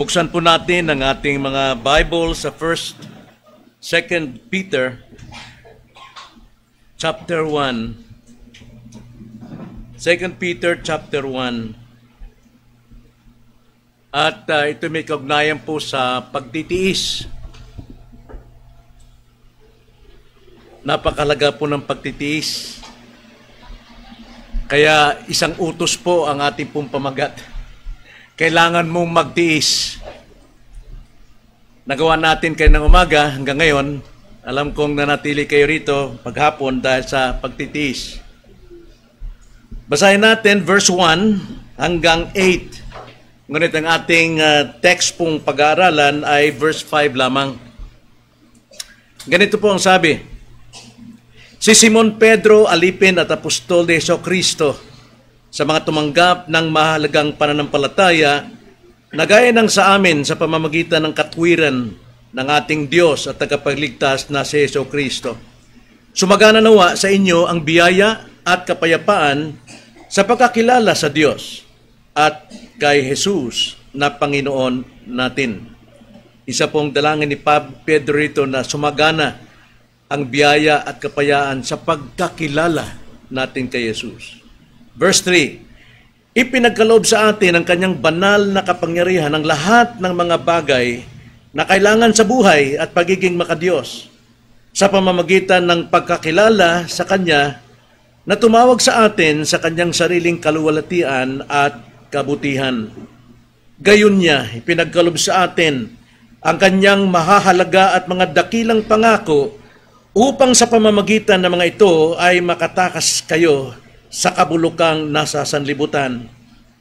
Buksan po natin ang ating mga Bible sa 1st, 2nd Peter, chapter 1. 2nd Peter, chapter 1. At ito may kaugnayan po sa pagtitiis. Napakalaga po ng pagtitiis. Kaya isang utos po ang ating pong pamagat. Kailangan mong magtiis. Nagawa natin kayo ng umaga hanggang ngayon. Alam kong nanatili kayo rito paghapon dahil sa pagtitiis. Basahin natin verse 1 hanggang 8. Ngunit ang ating text pong pag-aaralan ay verse 5 lamang. Ganito po ang sabi. Si Simon Pedro, alipin at apostol de Jesucristo, sa mga tumanggap ng mahalagang pananampalataya na gaya ng sa amin sa pamamagitan ng katwiran ng ating Diyos at tagapagligtas na si Jesucristo. Sumagana nawa sa inyo ang biyaya at kapayapaan sa pagkakilala sa Diyos at kay Jesus na Panginoon natin. Isa pong dalangin ni Pedro rito na sumagana ang biyaya at kapayaan sa pagkakilala natin kay Jesus. Verse 3, ipinagkaloob sa atin ang kanyang banal na kapangyarihan ng lahat ng mga bagay na kailangan sa buhay at pagiging makadiyos sa pamamagitan ng pagkakilala sa Kanya na tumawag sa atin sa Kanyang sariling kaluwalhatian at kabutihan. Gayon niya, ipinagkaloob sa atin ang Kanyang mahahalaga at mga dakilang pangako upang sa pamamagitan ng mga ito ay makatakas kayo sa kabulukang nasa sanlibutan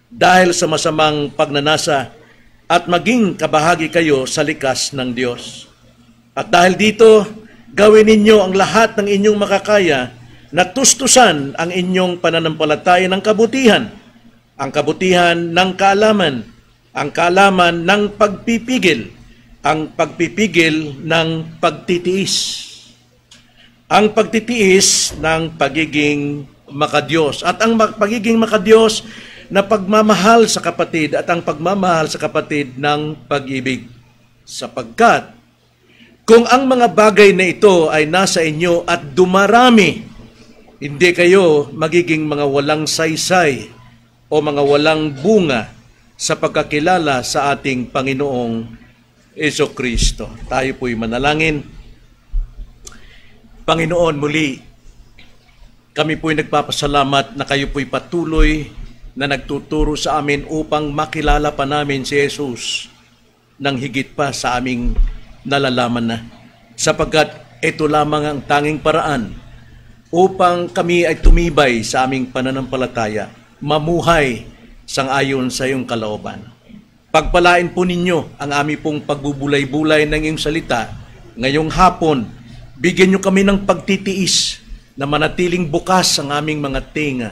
dahil sa masamang pagnanasa at maging kabahagi kayo sa likas ng Diyos. At dahil dito, gawin ninyo ang lahat ng inyong makakaya na tustusan ang inyong pananampalataya ng kabutihan, ang kabutihan ng kaalaman, ang kaalaman ng pagpipigil, ang pagpipigil ng pagtitiis, ang pagtitiis ng pagiging makadiyos, at ang pagiging makadiyos na pagmamahal sa kapatid at ang pagmamahal sa kapatid ng pag-ibig. Sapagkat kung ang mga bagay na ito ay nasa inyo at dumarami, hindi kayo magiging mga walang saysay o mga walang bunga sa pagkakilala sa ating Panginoong Jesucristo. Tayo po'y manalangin. Panginoon, muli, kami po'y nagpapasalamat na kayo po'y patuloy na nagtuturo sa amin upang makilala pa namin si Jesus nang higit pa sa aming nalalaman na. Sapagkat ito lamang ang tanging paraan upang kami ay tumibay sa aming pananampalataya, mamuhay sang-ayon sa iyong kalooban. Pagpalain po ninyo ang aming pong pagbubulay-bulay ng iyong salita. Ngayong hapon, bigyan niyo kami ng pagtitiis na manatiling bukas ang aming mga tenga,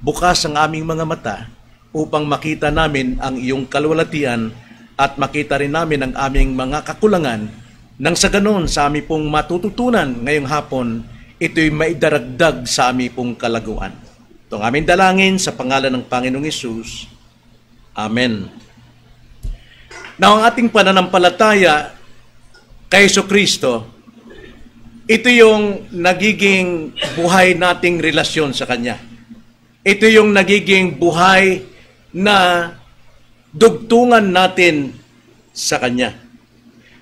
bukas ang aming mga mata, upang makita namin ang iyong kaluwalhatian at makita rin namin ang aming mga kakulangan, nang sa ganon sa aming pong matututunan ngayong hapon, ito'y maidaragdag sa aming pong kalaguan. Ito ang aming dalangin sa pangalan ng Panginoong Hesus. Amen. Now, ang ating pananampalataya kay Jesucristo, ito yung nagiging buhay nating relasyon sa Kanya. Ito yung nagiging buhay na dugtungan natin sa Kanya.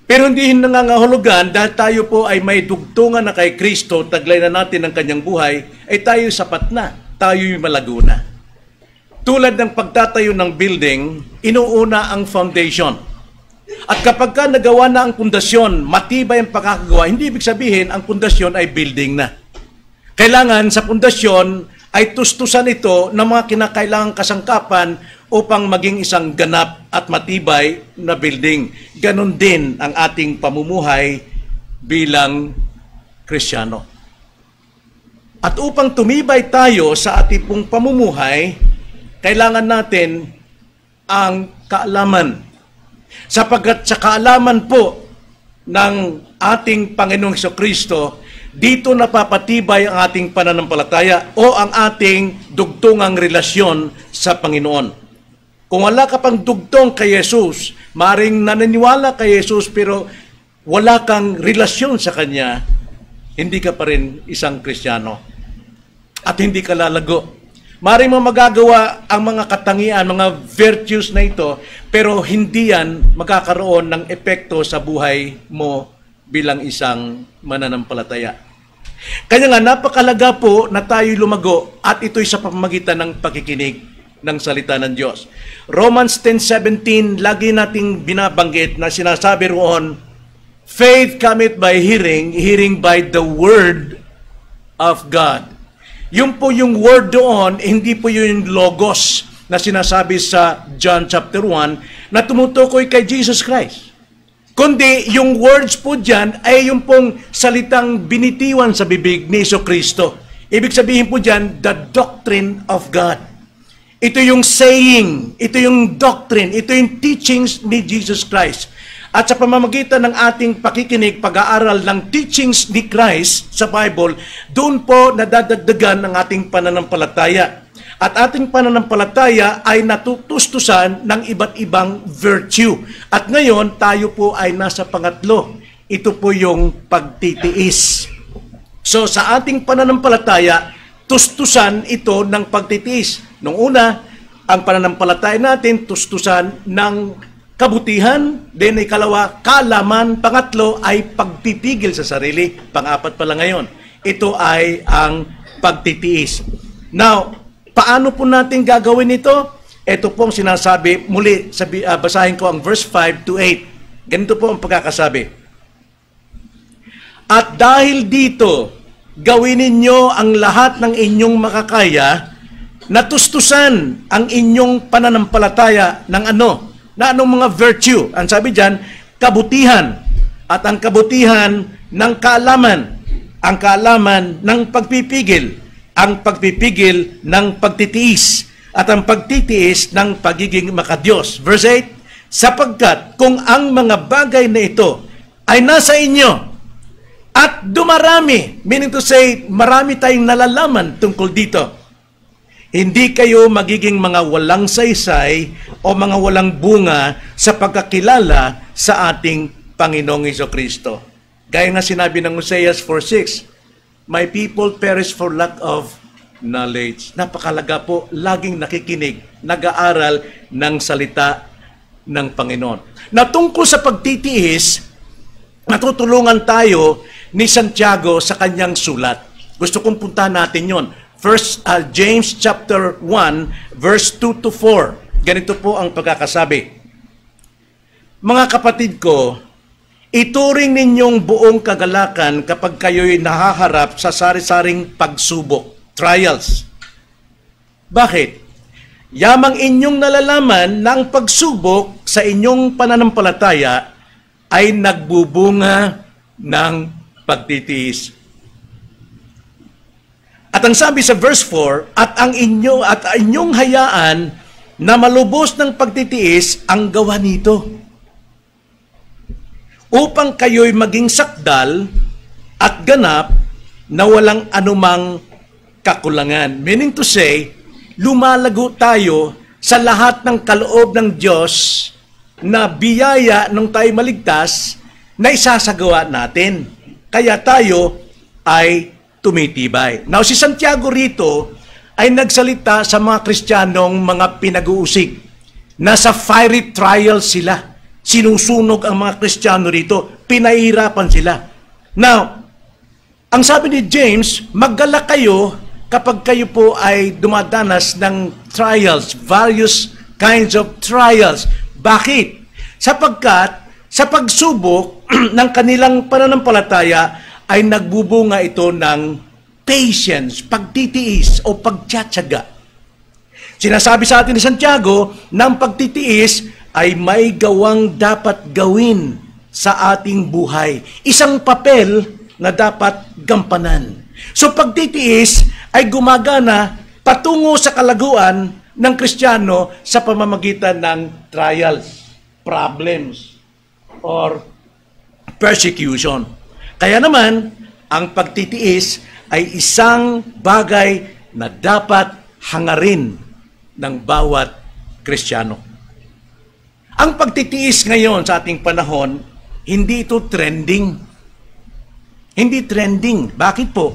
Pero hindi nangangahulugan dahil tayo po ay may dugtungan na kay Kristo, taglay na natin ang Kanyang buhay, ay tayo sapat na, tayo'y malago na. Tulad ng pagtatayo ng building, inuuna ang foundation. At kapag ka nagawa na ang pundasyon, matibay ang pagkakagawa, hindi ibig sabihin ang pundasyon ay building na. Kailangan sa pundasyon ay tustusan ito ng mga kinakailangang kasangkapan upang maging isang ganap at matibay na building. Ganon din ang ating pamumuhay bilang Kristiyano. At upang tumibay tayo sa ating pong pamumuhay, kailangan natin ang kaalaman. Sapagkat sa kaalaman po ng ating Panginoong Jesucristo, dito napapatibay ang ating pananampalataya o ang ating dugtungang relasyon sa Panginoon. Kung wala ka pang dugtong kay Jesus, Maring naniniwala kay Jesus pero wala kang relasyon sa Kanya, hindi ka pa rin isang Kristiyano. At hindi ka lalago. Maring mo magagawa ang mga katangian, mga virtues na ito, pero hindi yan magkakaroon ng epekto sa buhay mo bilang isang mananampalataya. Kaya nga, napakalaga po na tayo lumago at ito'y sa pamamagitan ng pakikinig ng salita ng Diyos. Romans 10:17, lagi nating binabanggit na sinasabi roon, faith cometh by hearing, hearing by the word of God. Yung po yung word doon, hindi po yung logos na sinasabi sa John chapter 1 na tumutukoy kay Jesus Christ. Kundi yung words po dyan ay yung pong salitang binitiwan sa bibig ni Jesucristo. Ibig sabihin po dyan, the doctrine of God. Ito yung saying, ito yung doctrine, ito yung teachings ni Jesus Christ. At sa pamamagitan ng ating pakikinig, pag-aaral ng teachings ni Christ sa Bible, doon po nadadagdagan ang ating pananampalataya. At ating pananampalataya ay natutustusan ng iba't ibang virtue. At ngayon, tayo po ay nasa pangatlo. Ito po yung pagtitiis. So, sa ating pananampalataya, tustusan ito ng pagtitiis. Nung una, ang pananampalataya natin, tustusan ng kabutihan, then ikalawa, kaalaman, pangatlo ay pagpipigil sa sarili, pang-apat pala ngayon. Ito ay ang pagtitiis. Now, paano po natin gagawin ito? Ito pong sinasabi, muli, basahin ko ang verse 5 to 8. Ganito po ang pagkakasabi. At dahil dito, gawin ninyo ang lahat ng inyong makakaya, natustusan ang inyong pananampalataya ng ano? Na anong mga virtue? Ang sabi dyan, kabutihan. At ang kabutihan ng kaalaman. Ang kaalaman ng pagpipigil. Ang pagpipigil ng pagtitiis. At ang pagtitiis ng pagiging makadiyos. Verse 8, sapagkat kung ang mga bagay na ito ay nasa inyo at dumarami, meaning to say, marami tayong nalalaman tungkol dito, hindi kayo magiging mga walang saysay o mga walang bunga sa pagkakilala sa ating Panginoong Jesucristo. Gaya nga sinabi ng Hosea 4:6, my people perish for lack of knowledge. Napakalaga po, laging nakikinig, nag-aaral ng salita ng Panginoon. Na tungkol sa pagtitiis, natutulungan tayo ni Santiago sa kanyang sulat. Gusto kong puntahan natin yon. First, James chapter 1, verse 2 to 4. Ganito po ang pagkakasabi. Mga kapatid ko, ituring ninyong buong kagalakan kapag kayo'y nahaharap sa sari-saring pagsubok, trials. Bakit? Yamang inyong nalalaman na ang pagsubok sa inyong pananampalataya ay nagbubunga ng pagtitiis. At ang sabi sa verse 4, at inyong hayaan na malubos ng pagtitiis ang gawa nito, upang kayo'y maging sakdal at ganap na walang anumang kakulangan. Meaning to say, lumalago tayo sa lahat ng kaloob ng Diyos na biyaya nung tayo maligtas na isasagawa natin. Kaya tayo ay tumitibay. Now, si Santiago rito ay nagsalita sa mga Kristiyanong mga pinag-uusig. Nasa fiery trial sila. Sinusunog ang mga Kristiyano rito. Pinahihirapan sila. Now, ang sabi ni James, maggalak kayo kapag kayo po ay dumadanas ng trials, various kinds of trials. Bakit? Sapagkat sa pagsubok ng kanilang pananampalataya, ay nagbubunga ito ng patience, pagtitiis o pagtsatsaga. Sinasabi sa atin ni Santiago na ang pagtitiis ay may gawang dapat gawin sa ating buhay. Isang papel na dapat gampanan. So pagtitiis ay gumagana patungo sa kalaguan ng Kristiyano sa pamamagitan ng trials, problems, or persecution. Kaya naman, ang pagtitiis ay isang bagay na dapat hangarin ng bawat Kristiyano. Ang pagtitiis ngayon sa ating panahon, hindi ito trending. Hindi trending. Bakit po?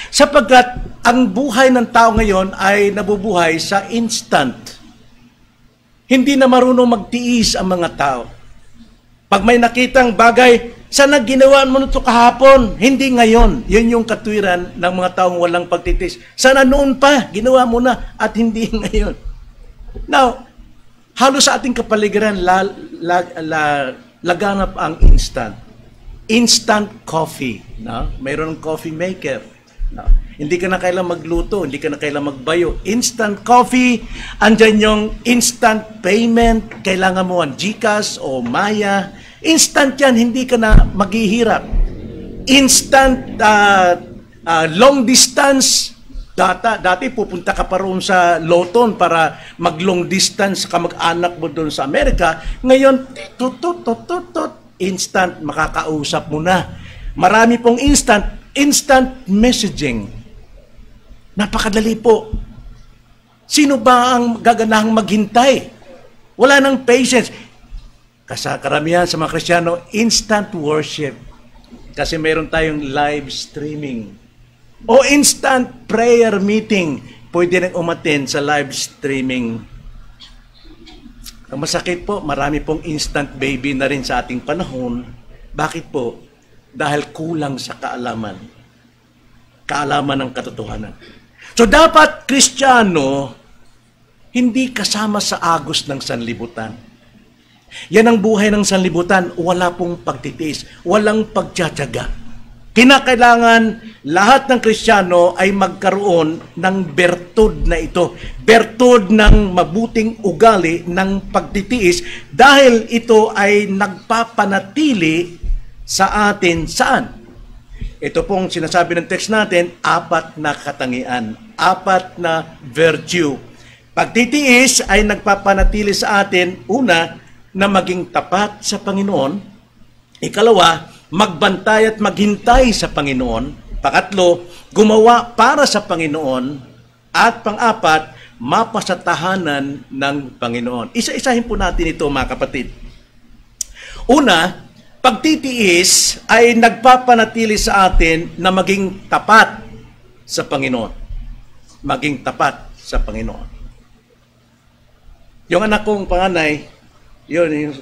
Sapagkat ang buhay ng tao ngayon ay nabubuhay sa instant. Hindi na marunong magtiis ang mga tao. Pag may nakitang bagay, sana ginawa mo nito kahapon, hindi ngayon. Yun yung katwiran ng mga taong walang pagtitis. Sana noon pa, ginawa mo na at hindi ngayon. Now, halos sa ating kapaligiran, laganap ang instant. Instant coffee. No? Mayroon ng coffee maker. No? Hindi ka na kailangan magluto, hindi ka na kailangan magbayo. Instant coffee, andyan yung instant payment, kailangan mo ang GCash o Maya. Instant yan, hindi ka na maghihirap. Instant long distance data. Dati pupunta ka pa roon sa Loton para mag-long distance ka mag-anak mo doon sa Amerika. Ngayon, instant, makakausap mo na. Marami pong instant messaging. Napakadali po. Sino ba ang gaganahang maghintay? Wala nang patience. Karamihan sa mga Kristiyano, instant worship. Kasi meron tayong live streaming. O instant prayer meeting. Pwede nang umattend sa live streaming. Ang masakit po, marami pong instant baby na rin sa ating panahon. Bakit po? Dahil kulang sa kaalaman. Kaalaman ng katotohanan. So dapat Kristiyano, hindi kasama sa agos ng sanlibutan. Yan ang buhay ng sanlibutan, wala pong pagtitiis, walang pagtsatsaga. Kinakailangan lahat ng Kristiyano ay magkaroon ng bertud na ito. Bertud ng mabuting ugali ng pagtitiis dahil ito ay nagpapanatili sa atin saan? Ito pong sinasabi ng text natin, 4 na katangian, 4 na virtue. Pagtitiis ay nagpapanatili sa atin, una, na maging tapat sa Panginoon. Ikalawa, magbantay at maghintay sa Panginoon. Pakatlo, gumawa para sa Panginoon. At pang-apat, mapasatahanan ng Panginoon. Isa-isahin po natin ito, mga kapatid. Una, pagtitiis ay nagpapanatili sa atin na maging tapat sa Panginoon. Maging tapat sa Panginoon. Yung anak kong panganay, yun,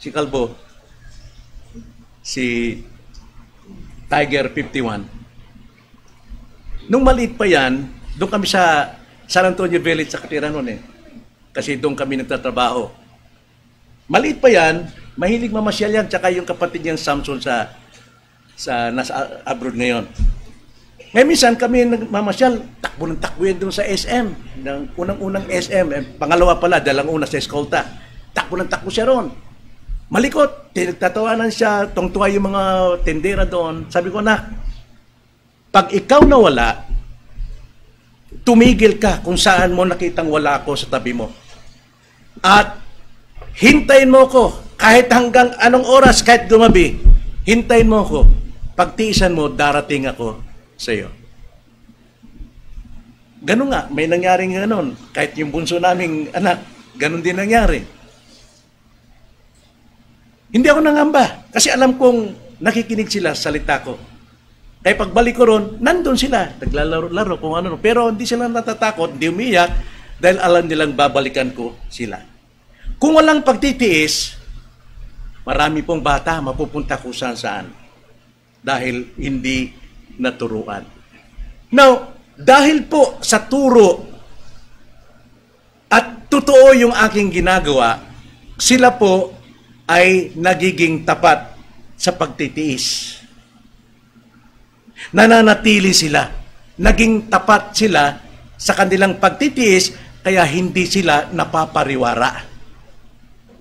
si Kalbo, si Tiger 51. Nung maliit pa yan, doon kami sa San Antonio Village sa Katira noon eh. Kasi doon kami nagtatrabaho. Maliit pa yan, mahilig mamasyal yan, tsaka yung kapatid niyang Samson sa nasa abroad ngayon. Ngayon minsan kami nagmamasyal, takbo ng takbo yan doon sa SM. Unang-unang SM, pangalawa pala, dalang una sa eskolta. Takbo ng takbo siya ron. Malikot, tinagtatawanan siya, tungtuwa yung mga tendera doon. Sabi ko, anak, pag ikaw nawala, tumigil ka kung saan mo nakitang wala ako sa tabi mo. At hintayin mo ko, kahit hanggang anong oras, kahit gumabi, hintayin mo ko. Pagtiisan mo, darating ako sa iyo. Ganun nga, may nangyaring ganun. Kahit yung bunso naming anak, ganun din nangyari. Hindi ako nangamba kasi alam kong nakikinig sila sa salita ko. Kaya pagbalik ko ron, nandun sila, naglalaro-laro kung ano. Pero hindi sila natatakot, hindi umiyak dahil alam nilang babalikan ko sila. Kung walang pagtitiis, marami pong bata mapupunta kung saan dahil hindi naturuan. Now, dahil po sa turo at totoo yung aking ginagawa, sila po ay nagiging tapat sa pagtitiis. Nananatili sila. Naging tapat sila sa kanilang pagtitiis, kaya hindi sila napapariwara.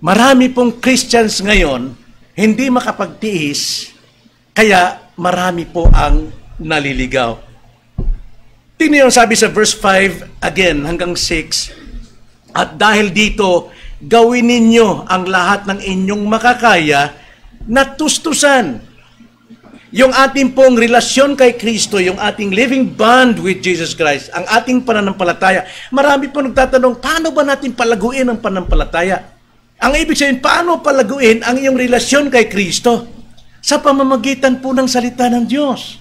Marami pong Christians ngayon, hindi makapagtiis, kaya marami po ang naliligaw. Tingnan yung sabi sa verse 5, again, hanggang 6, at dahil dito, gawin ninyo ang lahat ng inyong makakaya na tustusan. Yung ating pong relasyon kay Kristo, yung ating living bond with Jesus Christ, ang ating pananampalataya. Marami po nagtatanong, paano ba natin palaguin ang pananampalataya? Ang ibig sabihin, paano palaguin ang iyong relasyon kay Kristo? Sa pamamagitan po ng salita ng Diyos.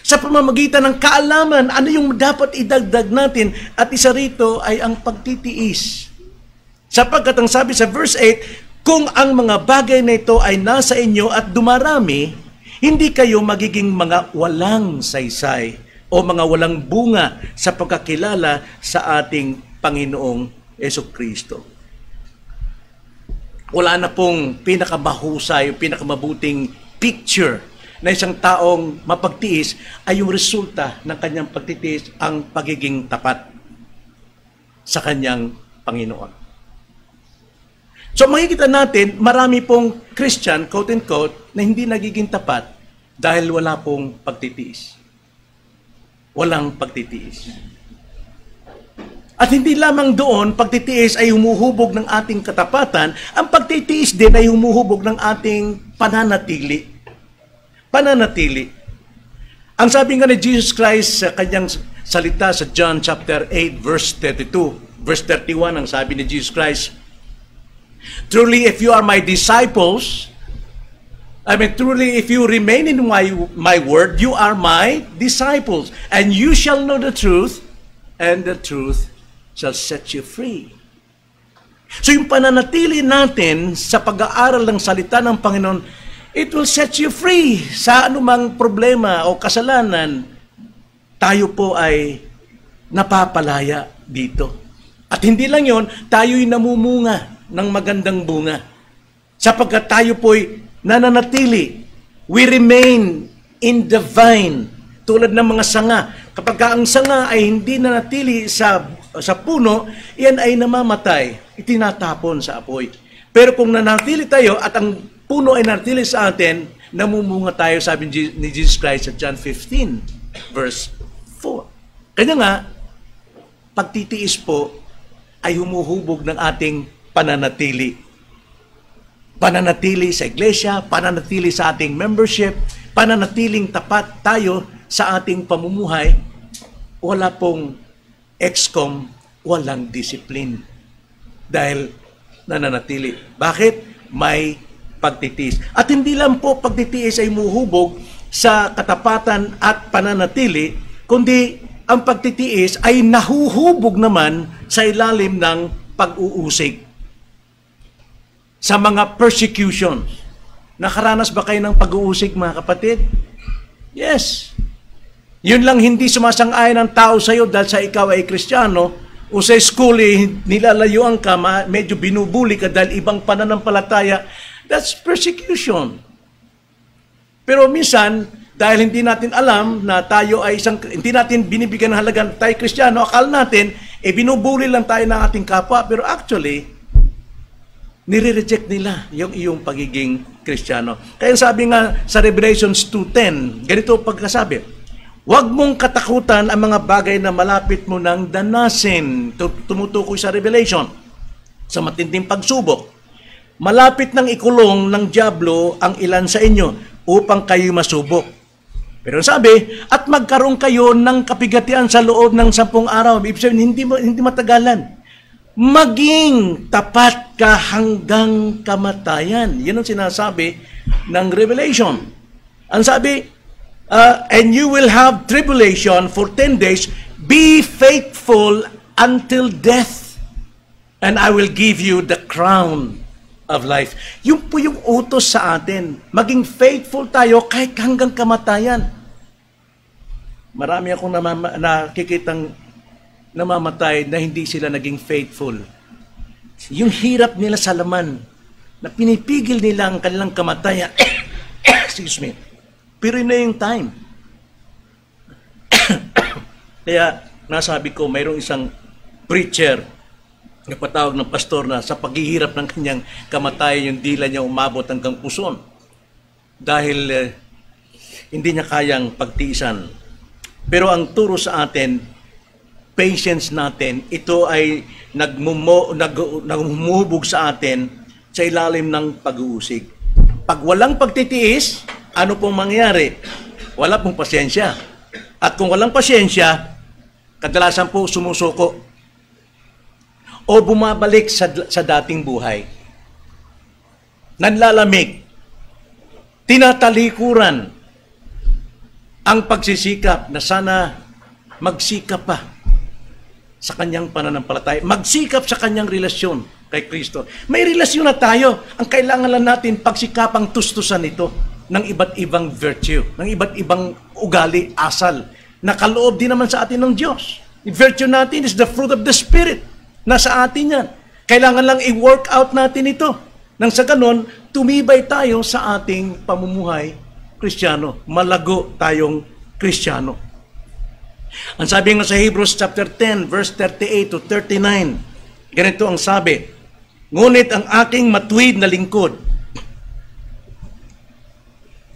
Sa pamamagitan ng kaalaman, ano yung dapat idagdag natin, at isa rito ay ang pagtitiis. Sapagkat ang sabi sa verse 8, kung ang mga bagay na ito ay nasa inyo at dumarami, hindi kayo magiging mga walang saysay o mga walang bunga sa pagkakilala sa ating Panginoong Jesucristo. Wala na pong pinakamahusay, pinakamabuting picture na isang taong mapagtiis ay yung resulta ng kanyang pagtitiis, ang pagiging tapat sa kanyang Panginoon. So makikita natin, marami pong Christian, quote-unquote, na hindi nagiging tapat dahil wala pong pagtitiis. Walang pagtitiis. At hindi lamang doon, pagtitiis ay humuhubog ng ating katapatan, ang pagtitiis din ay humuhubog ng ating pananatili. Pananatili. Ang sabi nga ni Jesus Christ sa kanyang salita sa John chapter 8, verse 32, verse 31, ang sabi ni Jesus Christ, truly, if you are my disciples, truly, if you remain in my word, you are my disciples, and you shall know the truth, and the truth shall set you free. So yung pananatili natin sa pag-aaral ng salita ng Panginoon, it will set you free sa anumang problema o kasalanan. Tayo po ay napapalaya dito. At hindi lang yon, tayo'y namumunga ng magandang bunga. Sapagkat tayo po'y nananatili. We remain in the vine. Tulad ng mga sanga. Kapag ang sanga ay hindi nanatili sa puno, yan ay namamatay. Itinatapon sa apoy. Pero kung nanatili tayo at ang puno ay nanatili sa atin, namumunga tayo, sabi ni Jesus Christ sa John 15, verse 4. Kanya nga, pagtitiis po ay humuhubog ng ating pananatili. Pananatili sa iglesia, pananatili sa ating membership, pananatiling tapat tayo sa ating pamumuhay. Wala pong excom, walang discipline. Dahil nananatili. Bakit? May pagtitiis. At hindi lang po pagtitiis ay muhubog sa katapatan at pananatili, kundi ang pagtitiis ay nahuhubog naman sa ilalim ng pag-uusig. Sa mga persecution. Nakaranas ba kayo ng pag-uusig, mga kapatid? Yes. Yun lang hindi sumasang-ayon ng tao sa iyo dahil sa ikaw ay Kristiyano, o sa school nilalayuan ka, medyo binubuli ka dahil ibang pananampalataya. That's persecution. Pero minsan, dahil hindi natin alam na tayo ay hindi natin binibigyan ng halaga tayo Kristiyano, akala natin, binubuli lang tayo ng ating kapwa, pero actually, nire-reject nila yung iyong pagiging Kristiyano. Kaya sabi nga sa Revelations 2:10, ganito pagkasabi, huwag mong katakutan ang mga bagay na malapit mo nang danasin. Tumutukoy sa Revelation, sa matinding pagsubok. Malapit nang ikulong ng dyablo ang ilan sa inyo upang kayo masubok. Pero sabi, at magkaroon kayo ng kapigatian sa loob ng 10 araw. Ibig sabihin, hindi matagalan. Maging tapat ka hanggang kamatayan. Yan ang sinasabi ng Revelation. Ang sabi, and you will have tribulation for 10 days. Be faithful until death, and I will give you the crown of life. Yung po yung utos sa atin. Maging faithful tayo kahit hanggang kamatayan. Marami akong nakikitang namamatay na hindi sila naging faithful. Yung hirap nila sa laman, na pinipigil nila ang kanilang kamatayan. Excuse me. Pero yun na yung time. Kaya, nasabi ko, mayroong isang preacher na patawag ng pastor na sa paghihirap ng kanyang kamatayan, yung dila niya umabot hanggang puson. Dahil hindi niya kayang pagtiisan. Pero ang turo sa atin, patience natin, ito ay nagmumubog sa atin sa ilalim ng pag-uusig. Pag walang pagtitiis, ano pong mangyari? Wala pong pasyensya. At kung walang pasyensya, kadalasan po sumusuko o bumabalik sa dating buhay. nanlalamig, tinatalikuran ang pagsisikap na sana magsikap pa sa kanyang pananampalataya, magsikap sa kanyang relasyon kay Kristo. May relasyon na tayo. Ang kailangan lang natin pagsikapang tustusan ito ng iba't ibang virtue, ng iba't ibang ugali, asal, na kaloob din naman sa atin ng Diyos. The virtue natin is the fruit of the Spirit. Nasa atin yan. Kailangan lang i-work out natin ito. Nang sa ganon, tumibay tayo sa ating pamumuhay Kristiyano. Malago tayong Kristiyano. Ang sabi nga sa Hebrews chapter 10, verse 38 to 39, ganito ang sabi, ngunit ang aking matuwid na lingkod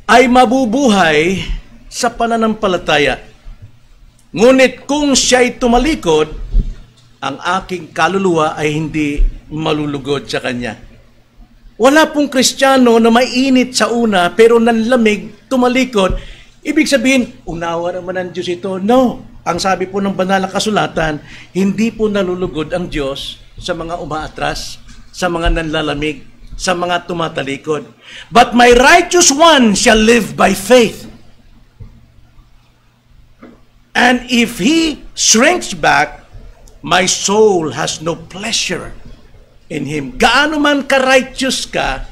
ay mabubuhay sa pananampalataya. Ngunit kung siya'y tumalikod, ang aking kaluluwa ay hindi malulugod sa kanya. Wala pong Kristiyano na mainit sa una pero nanlamig, tumalikod. Ibig sabihin, unawa naman ng Diyos ito. No. Ang sabi po ng banal na kasulatan, hindi po nalulugod ang Diyos sa mga umaatras, sa mga nanlalamig, sa mga tumatalikod. But my righteous one shall live by faith. And if he shrinks back, my soul has no pleasure in him. Gaano man ka-righteous ka,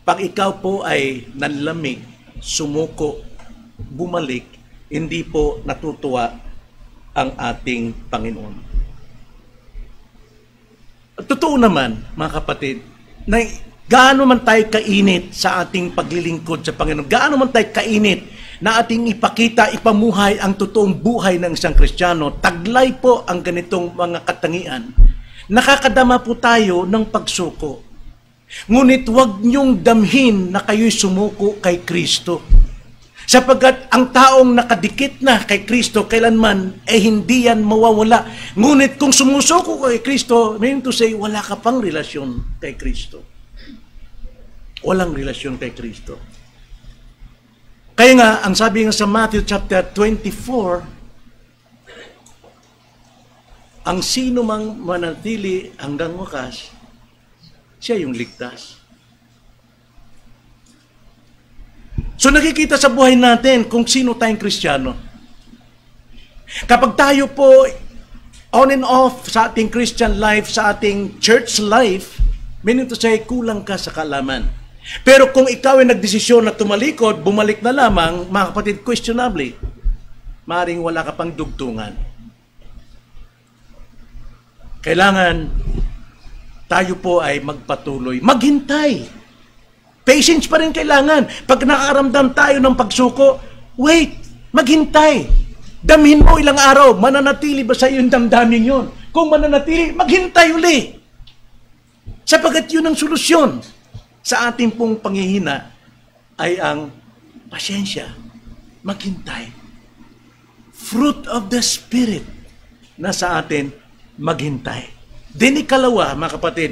pag ikaw po ay nanlamig, sumuko, bumalik, hindi po natutuwa ang ating Panginoon. Totoo naman, mga kapatid, na gaano man tayo kainit sa ating paglilingkod sa Panginoon, gaano man tayo kainit na ating ipakita, ipamuhay ang totoong buhay ng isang Kristiyano, taglay po ang ganitong mga katangian. Nakakadama po tayo ng pagsuko. Ngunit huwag niyong damhin na kayo'y sumuko kay Kristo. Sapagkat ang taong nakadikit na kay Kristo, kailanman, hindi yan mawawala. Ngunit kung sumusuko kay Kristo, meaning to say, wala ka pang relasyon kay Kristo. Walang relasyon kay Kristo. Kaya nga, ang sabi nga sa Matthew chapter 24, ang sino mang manatili hanggang wakas, siya yung ligtas. So nakikita sa buhay natin kung sino tayong Kristiyano. Kapag tayo po on and off sa ating Christian life, sa ating church life, meaning to say, kulang ka sa kaalaman. Pero kung ikaw ay nagdesisyon na tumalikod, bumalik na lamang, mga kapatid, questionably, maaaring wala ka pang dugtungan. Kailangan tayo po ay magpatuloy, maghintay. Patience pa rin kailangan. Pag nakakaramdam tayo ng pagsuko, wait, maghintay. Damhin mo ilang araw, mananatili ba sa iyo yung damdamin yun? Kung mananatili, maghintay uli. Sapagat yun ang solusyon sa ating pong panghihina ay ang pasyensya, maghintay. Fruit of the Spirit na sa atin maghintay. Then ikalawa, mga kapatid,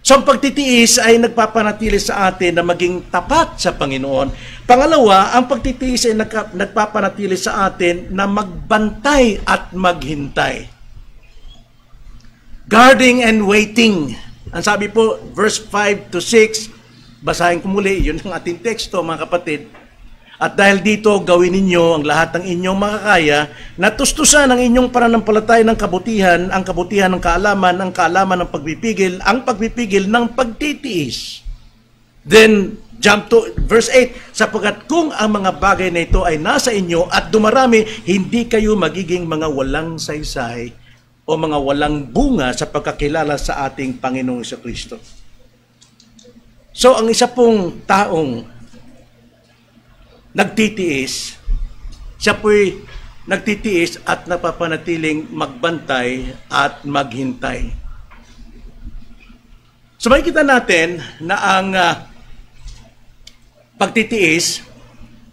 so ang pagtitiis ay nagpapanatili sa atin na maging tapat sa Panginoon. Pangalawa, ang pagtitiis ay nagpapanatili sa atin na magbantay at maghintay. Guarding and waiting. Ang sabi po, verse 5 to 6, basahin ko muli, yun ang ating teksto, mga kapatid. At dahil dito, gawin ninyo ang lahat ng inyong makakaya na tustusan ang inyong pananampalataya ng kabutihan, ang kabutihan ng kaalaman, ang kaalaman ng pagpipigil, ang pagpipigil ng pagtitiis. Then, jump to verse 8, sapagkat kung ang mga bagay na ito ay nasa inyo at dumarami, hindi kayo magiging mga walang saysay o mga walang bunga sa pagkakilala sa ating Panginoong Jesucristo. So, ang isa pong taong nagtitiis, siya po'y nagtitiis at napapanatiling magbantay at maghintay. So makikita natin na ang pagtitiis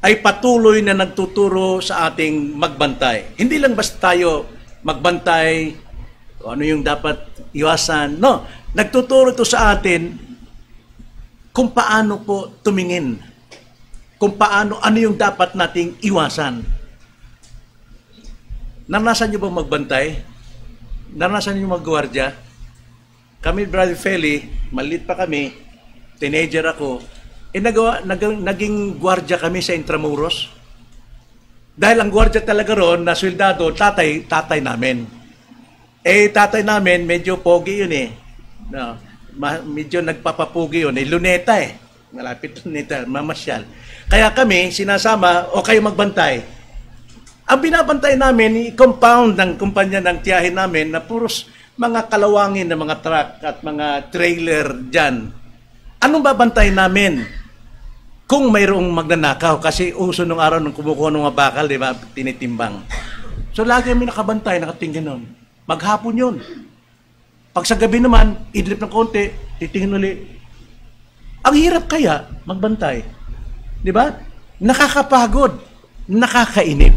ay patuloy na nagtuturo sa ating magbantay. Hindi lang basta tayo magbantay, ano yung dapat iwasan. No, nagtuturo ito sa atin kung paano po tumingin, kung paano, ano yung dapat nating iwasan. Naranasan nyo bang magbantay? Naranasan nyo maggwardya? Kami, Brother Feli, maliit pa kami, teenager ako, naging gwardiya kami sa Intramuros. Dahil ang gwardiya talaga ron, na sweldado, tatay namin. Tatay namin, medyo pogi yun eh. No, medyo nagpapapugi yun. Luneta eh. Malapit Luneta, mamasyal. Kaya kami, sinasama, o kayo magbantay. Ang binabantay namin, compound ng kumpanya ng tiyahin namin na puros mga kalawangin na mga truck at mga trailer dyan. Anong babantay namin? Kung mayroong magnanakaw, kasi uso nung araw nung kumukuha ng mga bakal, di ba, tinitimbang. So lagi kami nakabantay, nakatingin nun. Maghapon yun. Pag sa gabi naman, idlip ng konti, titingin ulit. Ang hirap kaya, magbantay. Di ba? Nakakapagod. Nakakainip.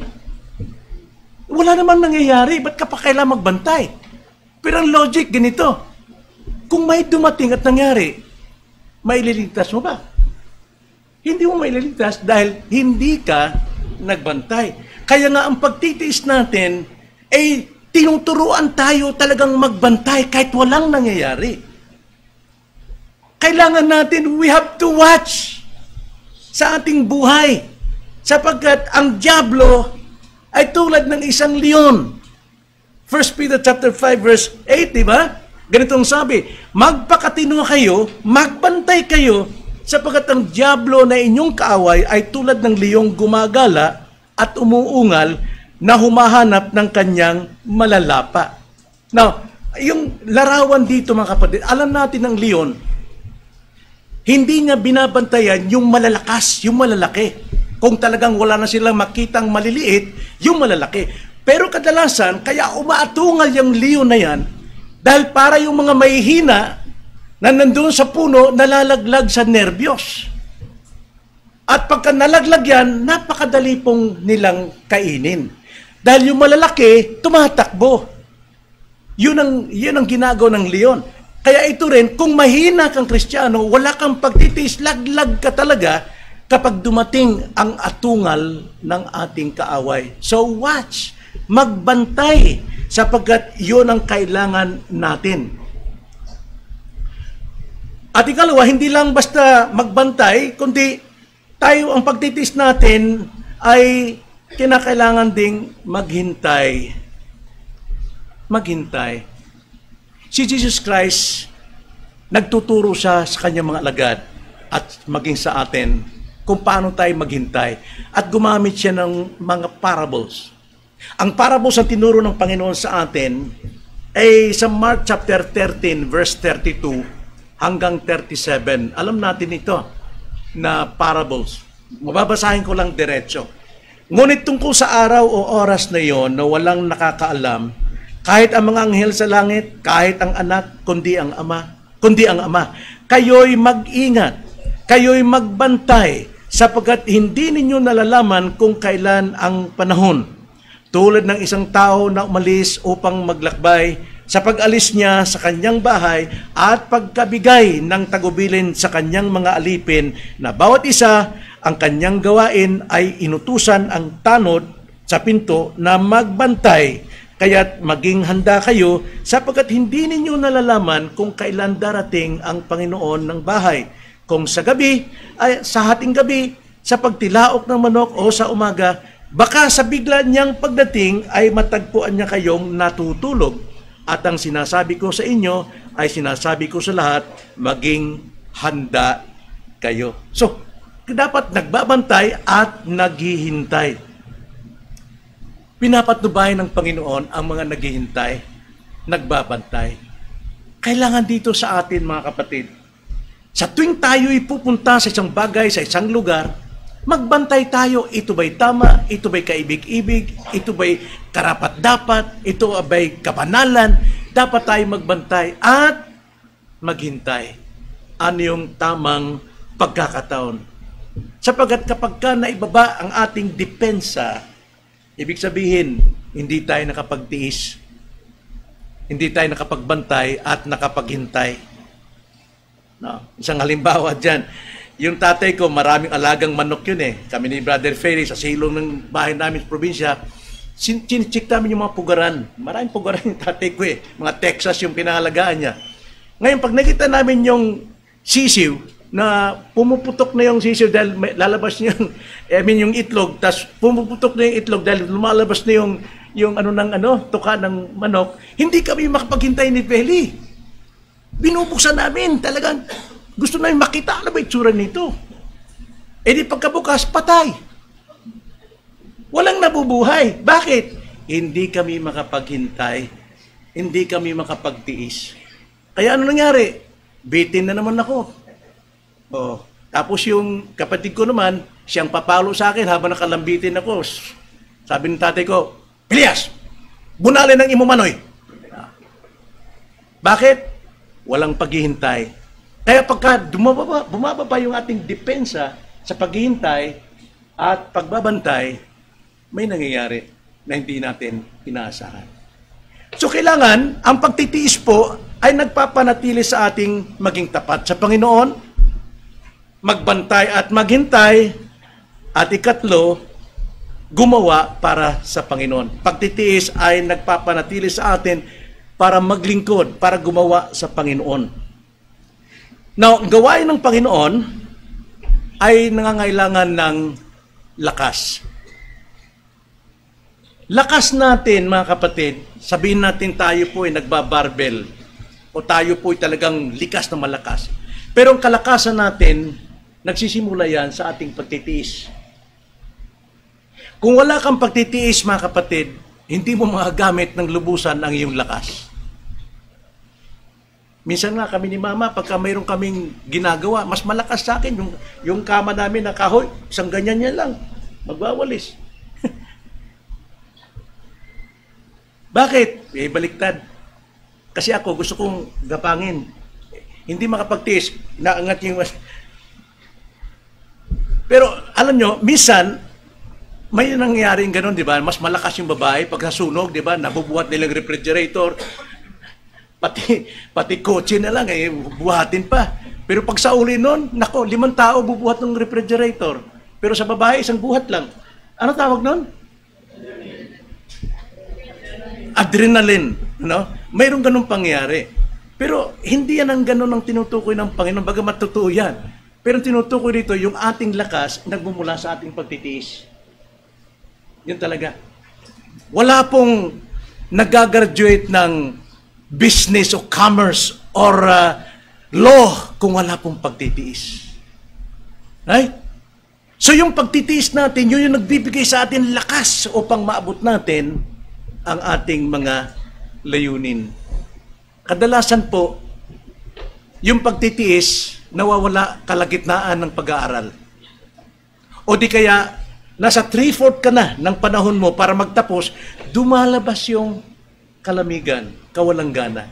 Wala namang nangyayari. Ba't ka pa kailangan magbantay? Pero ang logic, ganito. Kung may dumating at nangyari, maililigtas mo ba? Hindi mo maililigtas dahil hindi ka nagbantay. Kaya nga ang pagtitiis natin ay tinuturuan tayo talagang magbantay kahit walang nangyayari. Kailangan natin, we have to watch sa ating buhay. Sapagkat ang dyablo ay tulad ng isang leon. 1 Peter chapter 5 verse 8, di ba? Ganitong sabi, magpakatino kayo, magbantay kayo, sapagkat ang dyablo na inyong kaaway ay tulad ng leong gumagala at umuungal na humahanap ng kanyang malalapa. Now, yung larawan dito mga kapatid, alam natin ng leon, hindi niya binabantayan yung malalakas, yung malalaki. Kung talagang wala na silang makitang maliliit, yung malalaki. Pero kadalasan, kaya umaatungal yung leon na yan, dahil para yung mga mahihina na nandun sa puno, nalalaglag sa nervyos. At pagka nalaglag yan, napakadali pong nilang kainin. Dahil yung malalaki, tumatakbo. Yun ang ginagawa ng leon. Kaya ito rin, kung mahina kang Kristiyano, wala kang pagtitiis, laglag ka talaga kapag dumating ang atungal ng ating kaaway. So watch, magbantay, sapagkat yun ang kailangan natin. At ikalawa, hindi lang basta magbantay, kundi tayo ang pagtitiis natin ay kinakailangan ding maghintay. Maghintay. Si Jesus Christ, nagtuturo siya sa kanyang mga alagad at maging sa atin kung paano tayo maghintay. At gumamit siya ng mga parables. Ang parables ang tinuro ng Panginoon sa atin ay sa Mark chapter 13 verse 32 hanggang 37. Alam natin ito na parables. Mababasahin ko lang diretso. Ngunit tungkol sa araw o oras na iyon na walang nakakaalam, kahit ang mga anghel sa langit, kahit ang anak, kundi ang ama, kayo'y mag-ingat, kayo'y magbantay, sapagkat hindi ninyo nalalaman kung kailan ang panahon. Tulad ng isang tao na umalis upang maglakbay, sa pag-alis niya sa kanyang bahay at pagkabigay ng tagubilin sa kanyang mga alipin na bawat isa ang kanyang gawain ay inutusan ang tanod sa pinto na magbantay. Kaya't maging handa kayo sapagkat hindi ninyo nalalaman kung kailan darating ang Panginoon ng bahay. Kung sa gabi, ay sa hating gabi, sa pagtilaok ng manok o sa umaga, baka sa bigla niyang pagdating ay matagpuan niya kayong natutulog. At ang sinasabi ko sa inyo ay sinasabi ko sa lahat, maging handa kayo. So, dapat nagbabantay at naghihintay. Pinapatnubay ng Panginoon ang mga naghihintay, nagbabantay. Kailangan dito sa atin mga kapatid, sa tuwing tayo'y pupunta sa isang bagay, sa isang lugar, magbantay tayo, ito ba'y tama, ito ba'y kaibig-ibig, ito ba'y karapat-dapat, ito ba'y kabanalan, dapat tayo magbantay at maghintay. Ano yung tamang pagkakataon? Sapagkat kapag ka naibaba ang ating depensa, ibig sabihin, hindi tayo nakapagtiis, hindi tayo nakapagbantay at nakapaghintay. No? Isang halimbawa dyan, yung tatay ko, maraming alagang manok yun eh. Kami ni Brother Ferry, sa silong ng bahay namin sa probinsya, chinichik namin yung mga pugaran. Maraming pugaran yung tatay ko eh. Mga Texas yung pinangalagaan niya. Ngayon, pag nakita namin yung sisiw, na pumuputok na yung sisiw dahil lalabas niya yung, yung itlog, tapos pumuputok na yung itlog dahil lumalabas na yung tuka ng manok, hindi kami makapaghintay ni Feli. Binubuksan namin, talagang gusto namin makita ano ba itsura nito. E di pagkabukas, patay. Walang nabubuhay. Bakit? Hindi kami makapaghintay. Hindi kami makapagtiis. Kaya ano nangyari? Bitin na naman ako. Oh, tapos yung kapatid ko naman, siyang papalo sa akin habang nakalambitin ako. Sabi ng tatay ko, Elias, bunalin ng imumanoy. Bakit? Walang paghihintay. Kaya pagka bumababa yung ating depensa sa paghihintay at pagbabantay, may nangyayari na hindi natin inaasahan. So kailangan, ang pagtitiis po ay nagpapanatili sa ating maging tapat sa Panginoon, magbantay at maghintay, at ikatlo, gumawa para sa Panginoon. Pagtitiis ay nagpapanatili sa atin para maglingkod, para gumawa sa Panginoon. Now, ang gawain ng Panginoon ay nangangailangan ng lakas. Lakas natin, mga kapatid, sabihin natin tayo po ay nagbabarbell o tayo po ay talagang likas na malakas. Pero ang kalakasan natin, nagsisimula yan sa ating pagtitiis. Kung wala kang pagtitiis, mga kapatid, hindi mo magagamit ng lubusan ang iyong lakas. Minsan nga kami ni Mama, pagka mayroon kaming ginagawa, mas malakas sa akin yung kama namin na kahoy, isang ganyan niya lang, magwawalis. Bakit? Baliktad. Kasi ako, gusto kong gapangin. Hindi makapagtiis, naangat yung... Pero alam nyo, minsan, may nangyaring gano'n, di ba? Mas malakas yung babae pag nasunog, di ba? Nabubuhat nilang refrigerator. Pati kotse na lang, buhatin pa. Pero pag sa uli nun, nako, 5 tao bubuhat ng refrigerator. Pero sa babae, isang buhat lang. Ano tawag nun? Adrenaline. No? Mayroong ganun pangyayari. Pero hindi yan ang ganun ang tinutukoy ng Panginoon. Bagamat totoo yan. Pero tinutukoy dito, yung ating lakas, nagmumula sa ating pagtitiis. Yun talaga. Wala pong nag-graduate ng business o commerce or law kung wala pong pagtitiis. Right? So yung pagtitiis natin, yun yung nagbibigay sa atin lakas upang maabot natin ang ating mga layunin. Kadalasan po, yung pagtitiis, nawawala kalagitnaan ng pag-aaral. O di kaya, nasa 3/4 ka na ng panahon mo para magtapos, dumalabas yung kalamigan, kawalang gana.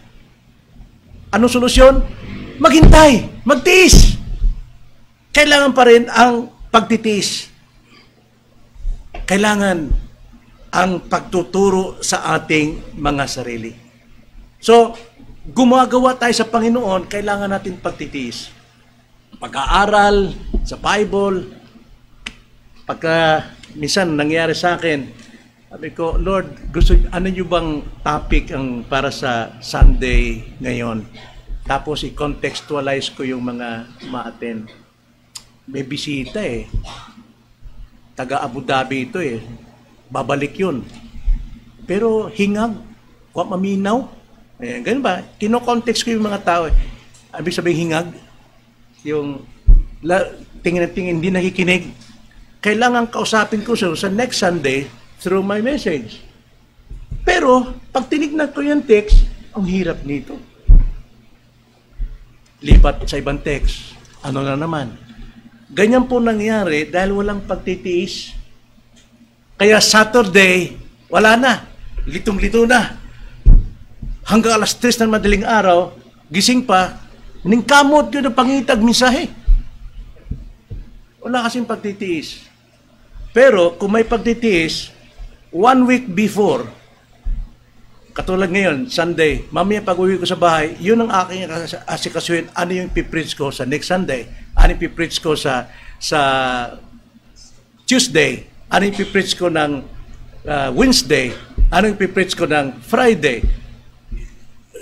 Anong solusyon? Maghintay, magtiis. Kailangan pa rin ang pagtitiis. Kailangan ang pagtuturo sa ating mga sarili. So, gumagawa tayo sa Panginoon, kailangan natin pagtitiis. Pag-aaral sa Bible, pagka minsan nangyari sa akin, sabi ko, Lord, ano nyo bang topic ang para sa Sunday ngayon? Tapos i-contextualize ko yung mga ma-attend. May bisita taga Abu Dhabi ito babalik yun. Pero hingag, maminaw. Ganun ba? Kino-context ko yung mga tao. Ibig sabihin hingag, yung tingin-tingin, hindi nakikinig. Kailangan kausapin ko sa next Sunday through my message. Pero, pag tinignan ko yung text, ang hirap nito. Lipat sa ibang text. Ano na naman? Ganyan po nangyari dahil walang pagtitiis. Kaya Saturday, wala na. Litong-lito na. Hanggang alas 3 ng madaling araw, gising pa, ningkamot yun ang pangitag mensahe. Wala kasing pagtitiis. Pero kung may pagtitiis, 1 week before, katulad ngayon, Sunday, mamaya pag-uwi ko sa bahay, yun ang aking asikasuhin, ano yung pipreach ko sa next Sunday, ano yung pipreach ko sa Tuesday, ano yung pipreach ko ng Wednesday, ano yung pipreach ko ng Friday.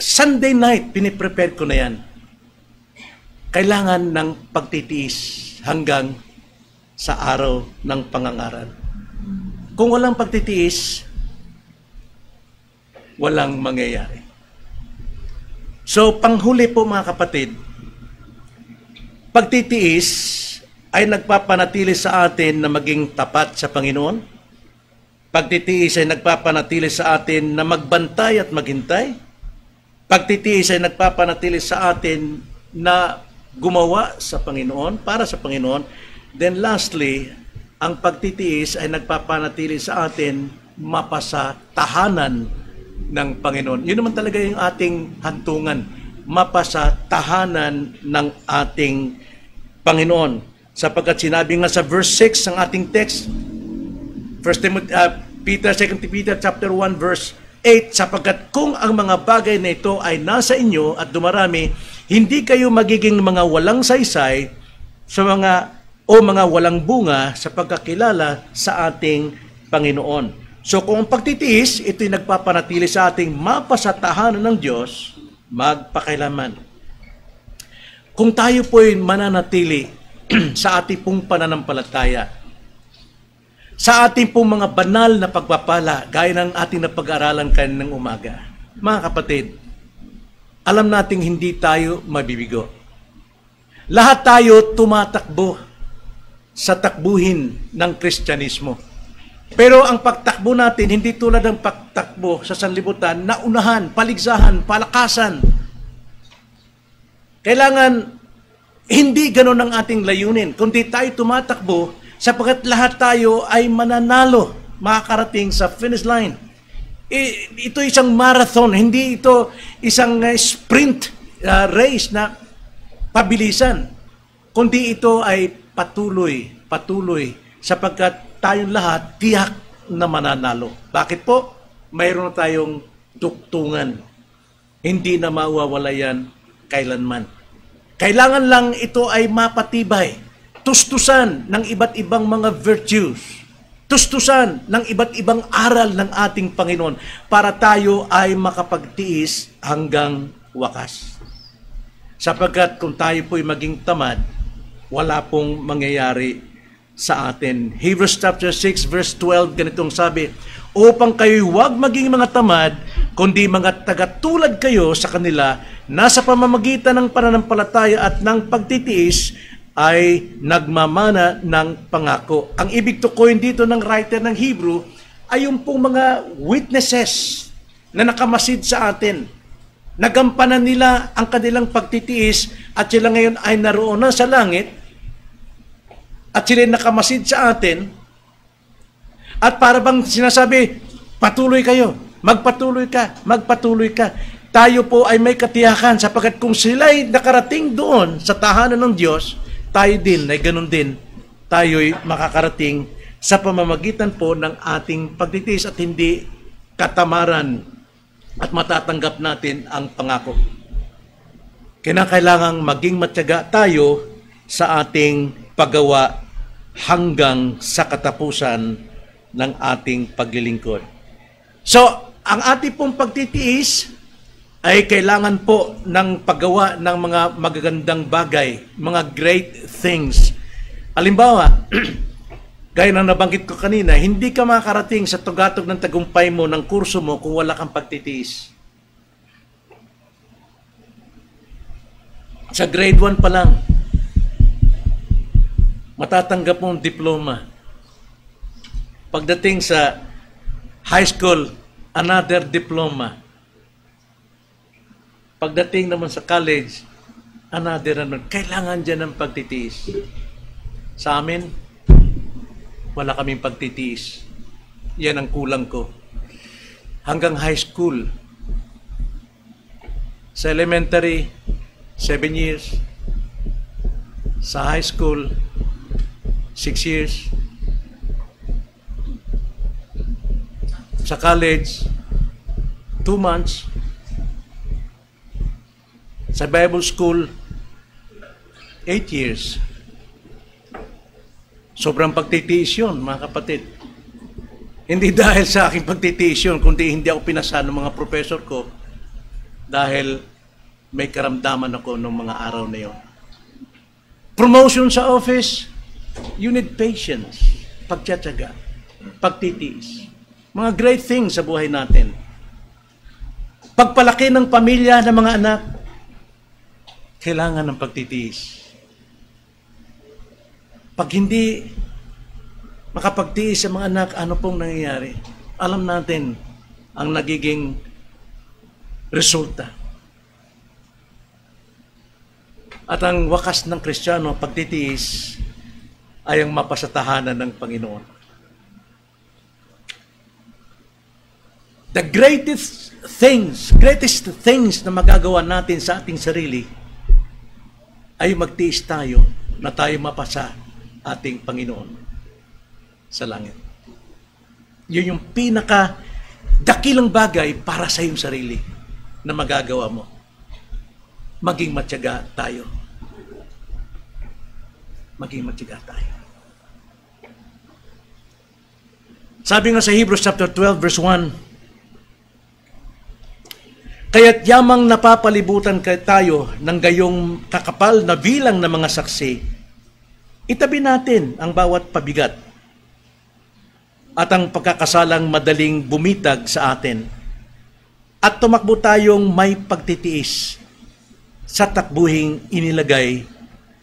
Sunday night, piniprepare ko na yan. kailangan ng pagtitiis hanggang sa araw ng pangangaral. Kung walang pagtitiis, walang mangyayari. So, panghuli po mga kapatid, pagtitiis ay nagpapanatili sa atin na maging tapat sa Panginoon. Pagtitiis ay nagpapanatili sa atin na magbantay at maghintay. Pagtitiis ay nagpapanatili sa atin na gumawa sa Panginoon, para sa Panginoon. Then lastly, ang pagtitiis ay nagpapanatili sa atin mapasa tahanan ng Panginoon. Yun naman talaga yung ating hantungan, mapasa tahanan ng ating Panginoon. Sapagkat sinabi nga sa verse 6 ng ating text, 2 Peter chapter 1 verse 8, sapagkat kung ang mga bagay na ito ay nasa inyo at dumarami, hindi kayo magiging mga walang saysay sa mga walang bunga sa pagkakilala sa ating Panginoon. So kung ang pagtitiis, ito'y nagpapanatili sa ating mapasatahanan ng Diyos, magpakailaman. Kung tayo po'y mananatili sa ating pong pananampalataya, sa ating pong mga banal na pagpapala, gaya ng ating napag-aralan kaninang umaga, mga kapatid, alam nating hindi tayo mabibigo. Lahat tayo tumatakbo sa takbuhin ng Kristyanismo. Pero ang pagtakbo natin, hindi tulad ng pagtakbo sa sanlibutan na unahan, paligsahan, palakasan. Kailangan, hindi ganon ang ating layunin, kundi tayo tumatakbo sapagkat lahat tayo ay mananalo, makakarating sa finish line. Ito isang marathon, hindi ito isang sprint race na pabilisan, kundi ito ay patuloy, sapagkat tayong lahat tiyak na mananalo. Bakit po? Mayroon tayong tuktungan. Hindi na mawawala yan kailanman. Kailangan lang ito ay mapatibay. Tustusan ng iba't ibang mga virtues. Tustusan ng iba't ibang aral ng ating Panginoon para tayo ay makapagtiis hanggang wakas. Sapagkat kung tayo po'y maging tamad, wala pong mangyayari sa atin. Hebrews chapter 6 verse 12, ganitong sabi, upang kayo'y huwag maging mga tamad, kundi mga tagatulad kayo sa kanila na sa pamamagitan ng pananampalataya at ng pagtitiis ay nagmamana ng pangako. Ang ibig tukuyin dito ng writer ng Hebrew ay yung pong mga witnesses na nakamasid sa atin. Nagampanan nila ang kanilang pagtitiis at sila ngayon ay naroon na sa langit at sila nakamasid sa atin at para bang sinasabi, patuloy kayo, magpatuloy ka. Tayo po ay may katiyakan sapagkat kung sila'y nakarating doon sa tahanan ng Diyos, tayo din ay ganun din. Tayo'y makakarating sa pamamagitan po ng ating pagtitiis at hindi katamaran at matatanggap natin ang pangako. Kinakailangang maging matyaga tayo sa ating paggawa hanggang sa katapusan ng ating paglilingkod. So, ang ating pong pagtitiis ay kailangan po ng paggawa ng mga magagandang bagay, mga great things. Halimbawa, gaya ng nabanggit ko kanina, hindi ka makakarating sa tugatog ng tagumpay mo ng kurso mo kung wala kang pagtitiis. Sa grade 1 pa lang, matatanggap mong diploma. Pagdating sa high school, another diploma. Pagdating naman sa college, another naman. Kailangan dyan ng pagtitiis. Sa amin, wala kaming pagtitiis. Yan ang kulang ko. Hanggang high school. Sa elementary, 7 years. Sa high school, 6 years. Sa college, 2 months. Sa Bible school, 8 years. Sobrang pagtitiis yun, mga kapatid. Hindi dahil sa aking pagtitiis yun, kundi hindi ako pinasa ng mga professor ko dahil may karamdaman ako ng mga araw na yun. Promotion sa office, you need patience, pagtsatsaga, pagtitiis. Mga great things sa buhay natin. Pagpalaki ng pamilya ng mga anak, kailangan ng pagtitiis. Pag hindi makapagtiis sa mga anak, ano pong nangyayari? Alam natin ang nagiging resulta. At ang wakas ng Kristiyano, pagtitiis, ay ang mapasatahanan ng Panginoon. The greatest things na magagawa natin sa ating sarili ay magtiis tayo na tayo mapasa ating Panginoon sa langit. Yun yung dakilang bagay para sa iyong sarili na magagawa mo. Maging matyaga tayo. Maging matyaga tayo. Sabi nga sa Hebrews chapter 12 verse 1, kaya't yamang napapalibutan tayo ng gayong kakapal na bilang ng mga saksi, itabi natin ang bawat pabigat at ang pagkakasalang madaling bumitag sa atin at tumakbo tayong may pagtitiis sa takbuhing inilagay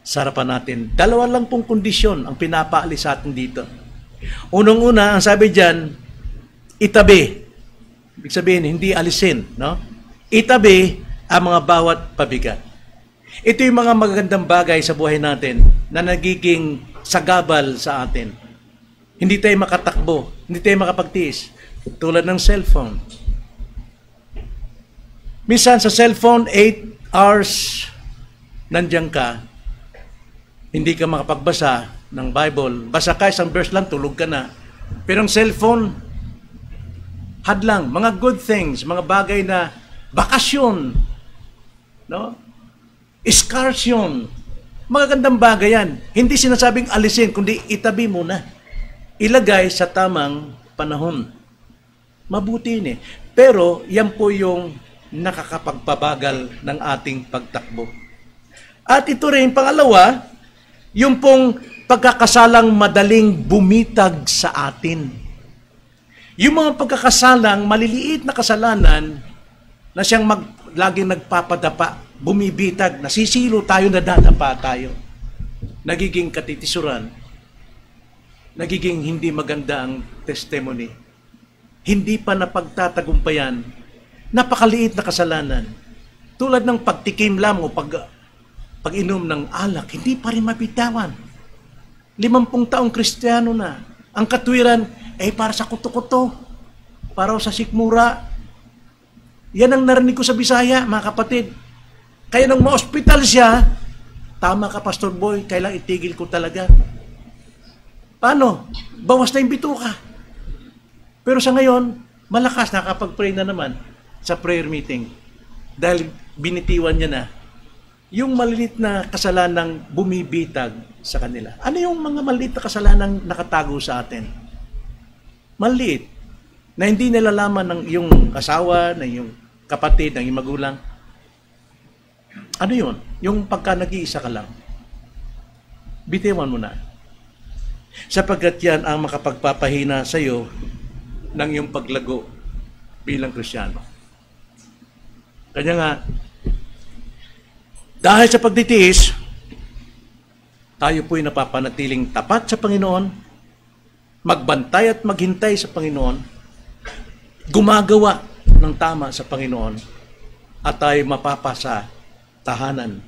sa harapan natin. Dalawa lang pong kondisyon ang pinapaalis sa atin dito. Unang-una, ang sabi diyan, itabi. Ibig sabihin, hindi alisin, no? Itabi ang mga bawat pabigat. Ito yung mga magagandang bagay sa buhay natin na nagiging sagabal sa atin. Hindi tayo makatakbo, hindi tayo makapagtiis. Tulad ng cellphone. Minsan sa cellphone, 8 hours nandiyan ka, hindi ka makapagbasa ng Bible. Basa ka isang verse lang, tulog ka na. Pero ang cellphone, hadlang, mga good things, mga bagay na bakasyon, no? Excursion, magagandang bagay yan. Hindi sinasabing alisin, kundi itabi mo na. Ilagay sa tamang panahon. Mabuti yun eh. Pero yan po yung nakakapagpabagal ng ating pagtakbo. At ito rin, pangalawa, yung pong pagkakasalang madaling bumitag sa atin. Yung mga pagkakasalang maliliit na kasalanan na siyang laging nagpapadapa, bumibitag, nasisilo tayo, nadadapa tayo. Nagiging katitisuran, nagiging hindi maganda ang testimony. Hindi pa napagtatagumpayan, napakaliit na kasalanan. Tulad ng pagtikim lam o pag-inom ng alak, hindi pa rin mabitawan. 50 taong Kristiyano na. Ang katwiran ay para sa kuto-kuto, para sa sikmura. Yan ang narinig ko sa Bisaya, mga kapatid. Kaya nang ma-hospital siya, tama ka, Pastor Boy, kailang itigil ko talaga. Paano? Bawas na yung bituka. Pero sa ngayon, malakas, nakapag-pray na naman sa prayer meeting. Dahil binitiwan niya na yung malilit na kasalanang bumibitag sa kanila. Ano yung mga maliit na kasalanang nakatago sa atin? Maliit. Na hindi nilalaman ng yung asawa, ng yung kapatid, ng yung magulang. Ano yun? Yung pagka nag-iisa ka lang. Bitiwan mo na. Sapagkat yan ang makapagpapahina sa iyo ng iyong paglago bilang Kristiyano. Kanya nga, dahil sa pagtitiis, tayo po'y napapanatiling tapat sa Panginoon, magbantay at maghintay sa Panginoon, gumagawa ng tama sa Panginoon, at tayo mapapasa tahanan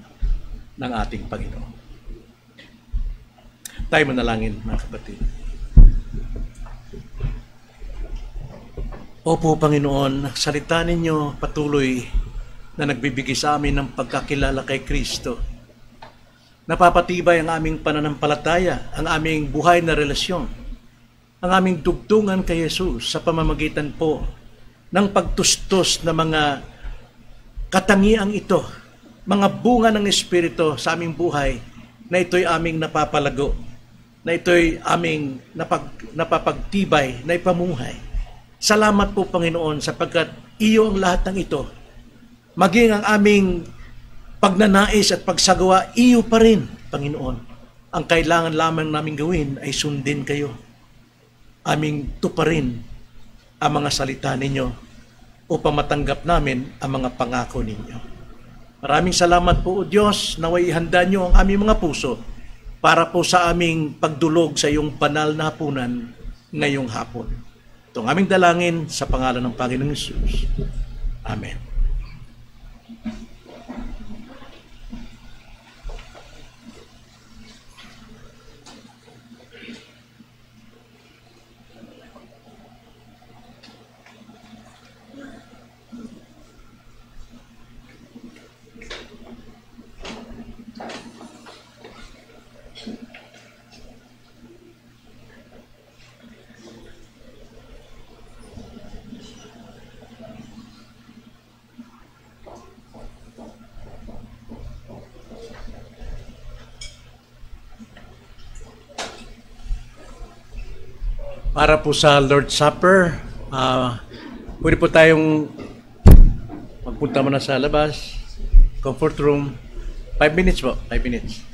ng ating Panginoon. Tayo manalangin, mga kapatid. Opo, Panginoon, salita ninyo patuloy na nagbibigay sa amin ng pagkakilala kay Kristo. Napapatibay ang aming pananampalataya, ang aming buhay na relasyon, ang aming dugtungan kay Jesus sa pamamagitan po ng pagtustos na mga katangiang ito, mga bunga ng Espiritu sa aming buhay, na ito'y aming napapalago, na ito'y aming napapagtibay, na ipamuhay. Salamat po, Panginoon, sapagkat iyo ang lahat ng ito. Maging ang aming pagnanais at pagsagawa, iyo pa rin. Panginoon, ang kailangan lamang namin gawin ay sundin kayo. Aming tuparin ang mga salita ninyo upang matanggap namin ang mga pangako ninyo. Maraming salamat po, O Diyos, naway ihanda nyo ang aming mga puso para po sa aming pagdulog sa iyong banal na hapunan ngayong hapon. Itong aming dalangin sa pangalan ng Panginoong Hesus. Amen. Para po sa Lord's Supper, pwede po tayong magpunta muna sa labas, comfort room. 5 minutes po, 5 minutes.